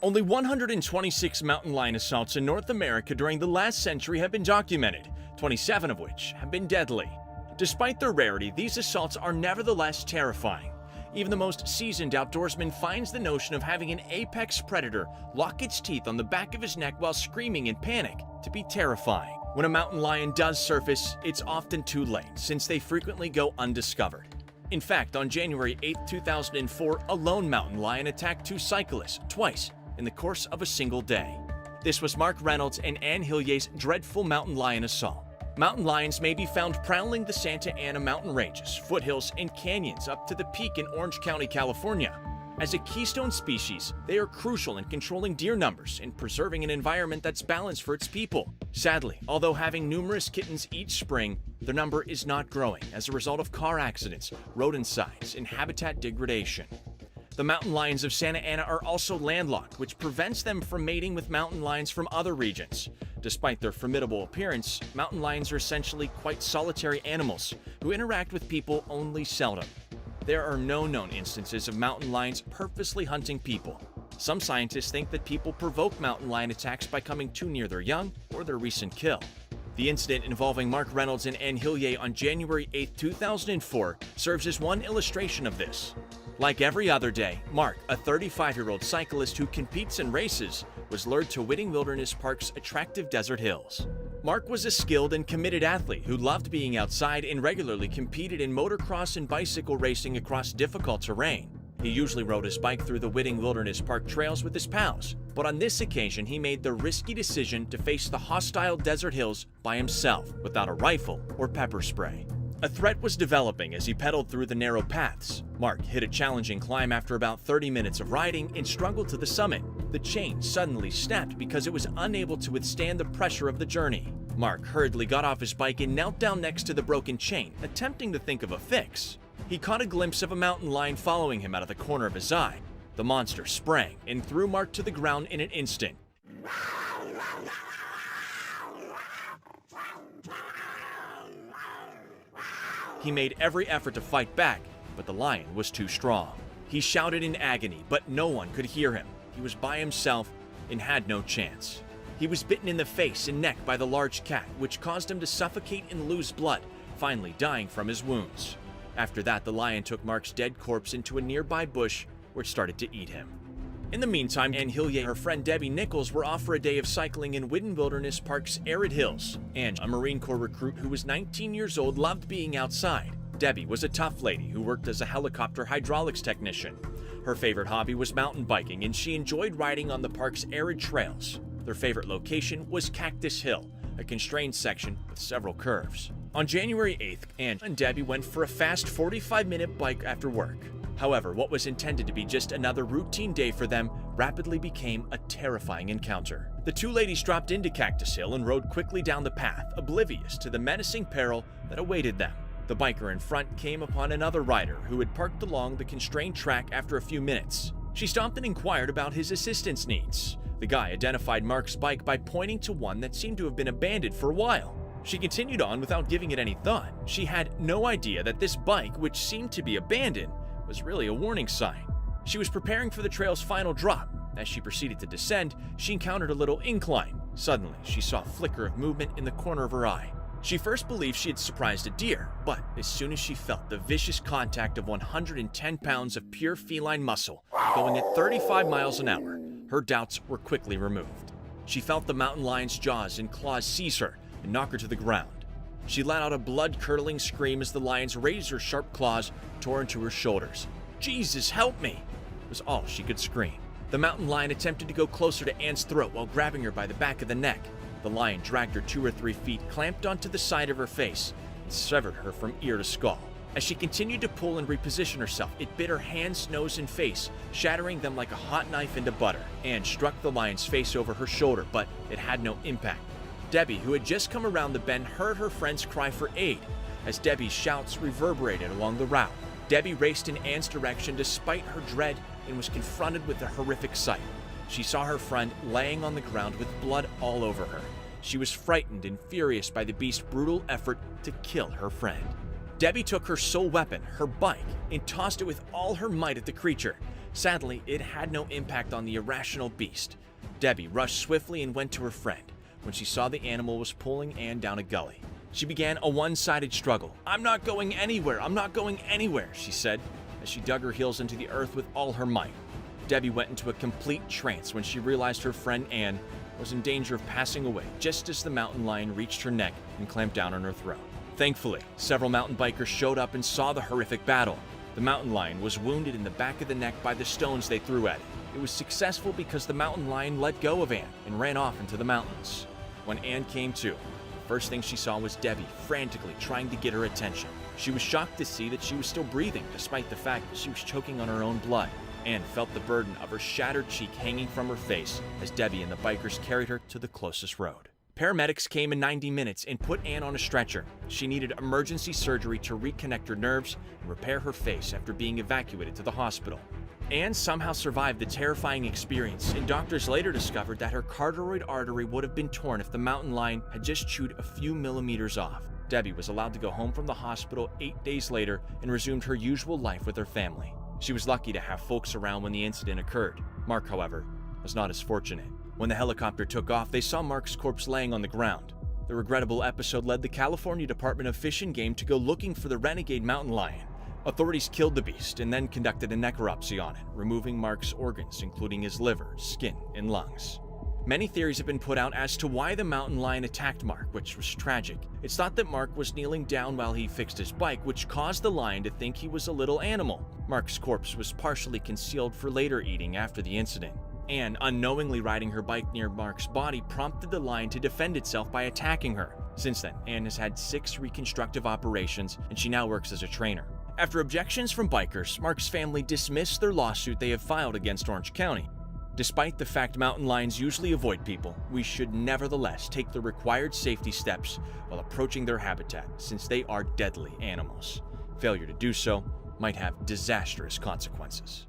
Only 126 mountain lion assaults in North America during the last century have been documented, 27 of which have been deadly. Despite their rarity, these assaults are nevertheless terrifying. Even the most seasoned outdoorsman finds the notion of having an apex predator lock its teeth on the back of his neck while screaming in panic to be terrifying. When a mountain lion does surface, it's often too late, since they frequently go undiscovered. In fact, on January 8, 2004, a lone mountain lion attacked two cyclists twice in the course of a single day. This was Mark Reynolds and Ann Hillier's dreadful mountain lion assault. Mountain lions may be found prowling the Santa Ana mountain ranges, foothills, and canyons up to the peak in Orange County, California. As a keystone species, they are crucial in controlling deer numbers and preserving an environment that's balanced for its people. Sadly, although having numerous kittens each spring, their number is not growing as a result of car accidents, rodenticides, and habitat degradation. The mountain lions of Santa Ana are also landlocked, which prevents them from mating with mountain lions from other regions. Despite their formidable appearance, mountain lions are essentially quite solitary animals who interact with people only seldom. There are no known instances of mountain lions purposely hunting people. Some scientists think that people provoke mountain lion attacks by coming too near their young or their recent kill. The incident involving Mark Reynolds and Ann Hillier on January 8, 2004 serves as one illustration of this. Like every other day, Mark, a 35-year-old cyclist who competes in races, was lured to Whiting Wilderness Park's attractive desert hills. Mark was a skilled and committed athlete who loved being outside and regularly competed in motocross and bicycle racing across difficult terrain. He usually rode his bike through the Whiting Wilderness Park trails with his pals, but on this occasion he made the risky decision to face the hostile desert hills by himself, without a rifle or pepper spray. A threat was developing as he pedaled through the narrow paths. Mark hit a challenging climb after about 30 minutes of riding and struggled to the summit. The chain suddenly snapped because it was unable to withstand the pressure of the journey. Mark hurriedly got off his bike and knelt down next to the broken chain, attempting to think of a fix. He caught a glimpse of a mountain lion following him out of the corner of his eye. The monster sprang and threw Mark to the ground in an instant. He made every effort to fight back, but the lion was too strong. He shouted in agony, but no one could hear him. He was by himself and had no chance. He was bitten in the face and neck by the large cat, which caused him to suffocate and lose blood, finally dying from his wounds. After that, the lion took Mark's dead corpse into a nearby bush where it started to eat him. In the meantime, Ann Hillier and her friend Debbie Nichols were off for a day of cycling in Whiting Wilderness Park's arid hills. Ann, a Marine Corps recruit who was 19 years old, loved being outside. Debbie was a tough lady who worked as a helicopter hydraulics technician. Her favorite hobby was mountain biking, and she enjoyed riding on the park's arid trails. Their favorite location was Cactus Hill, a constrained section with several curves. On January 8th, Ann and Debbie went for a fast 45-minute bike after work. However, what was intended to be just another routine day for them rapidly became a terrifying encounter. The two ladies dropped into Cactus Hill and rode quickly down the path, oblivious to the menacing peril that awaited them. The biker in front came upon another rider who had parked along the constrained track after a few minutes. She stopped and inquired about his assistance needs. The guy identified Mark's bike by pointing to one that seemed to have been abandoned for a while. She continued on without giving it any thought. She had no idea that this bike, which seemed to be abandoned, was really a warning sign. She was preparing for the trail's final drop. As she proceeded to descend, she encountered a little incline. Suddenly, she saw a flicker of movement in the corner of her eye. She first believed she had surprised a deer, but as soon as she felt the vicious contact of 110 pounds of pure feline muscle going at 35 miles an hour, her doubts were quickly removed. She felt the mountain lion's jaws and claws seize her and knock her to the ground. She let out a blood-curdling scream as the lion's razor-sharp claws tore into her shoulders. "Jesus, help me!" was all she could scream. The mountain lion attempted to go closer to Ann's throat while grabbing her by the back of the neck. The lion dragged her 2 or 3 feet, clamped onto the side of her face, and severed her from ear to skull. As she continued to pull and reposition herself, it bit her hands, nose, and face, shattering them like a hot knife into butter. Ann struck the lion's face over her shoulder, but it had no impact. Debbie, who had just come around the bend, heard her friend's cry for aid as Debbie's shouts reverberated along the route. Debbie raced in Ann's direction despite her dread and was confronted with a horrific sight. She saw her friend laying on the ground with blood all over her. She was frightened and furious by the beast's brutal effort to kill her friend. Debbie took her sole weapon, her bike, and tossed it with all her might at the creature. Sadly, it had no impact on the irrational beast. Debbie rushed swiftly and went to her friend when she saw the animal was pulling Anne down a gully. She began a one-sided struggle. "I'm not going anywhere, I'm not going anywhere," she said, as she dug her heels into the earth with all her might. Debbie went into a complete trance when she realized her friend Anne was in danger of passing away just as the mountain lion reached her neck and clamped down on her throat. Thankfully, several mountain bikers showed up and saw the horrific battle. The mountain lion was wounded in the back of the neck by the stones they threw at it. It was successful because the mountain lion let go of Anne and ran off into the mountains. When Anne came to, the first thing she saw was Debbie frantically trying to get her attention. She was shocked to see that she was still breathing despite the fact that she was choking on her own blood. Anne felt the burden of her shattered cheek hanging from her face as Debbie and the bikers carried her to the closest road. Paramedics came in 90 minutes and put Anne on a stretcher. She needed emergency surgery to reconnect her nerves and repair her face after being evacuated to the hospital. Anne somehow survived the terrifying experience, and doctors later discovered that her carotid artery would have been torn if the mountain lion had just chewed a few millimeters off. Debbie was allowed to go home from the hospital 8 days later and resumed her usual life with her family. She was lucky to have folks around when the incident occurred. Mark, however, was not as fortunate. When the helicopter took off, they saw Mark's corpse laying on the ground. The regrettable episode led the California Department of Fish and Game to go looking for the renegade mountain lion. Authorities killed the beast and then conducted a necropsy on it, removing Mark's organs, including his liver, skin, and lungs. Many theories have been put out as to why the mountain lion attacked Mark, which was tragic. It's thought that Mark was kneeling down while he fixed his bike, which caused the lion to think he was a little animal. Mark's corpse was partially concealed for later eating after the incident. Anne, unknowingly riding her bike near Mark's body, prompted the lion to defend itself by attacking her. Since then, Anne has had 6 reconstructive operations, and she now works as a trainer. After objections from bikers, Mark's family dismissed their lawsuit they have filed against Orange County. Despite the fact mountain lions usually avoid people, we should nevertheless take the required safety steps while approaching their habitat, since they are deadly animals. Failure to do so might have disastrous consequences.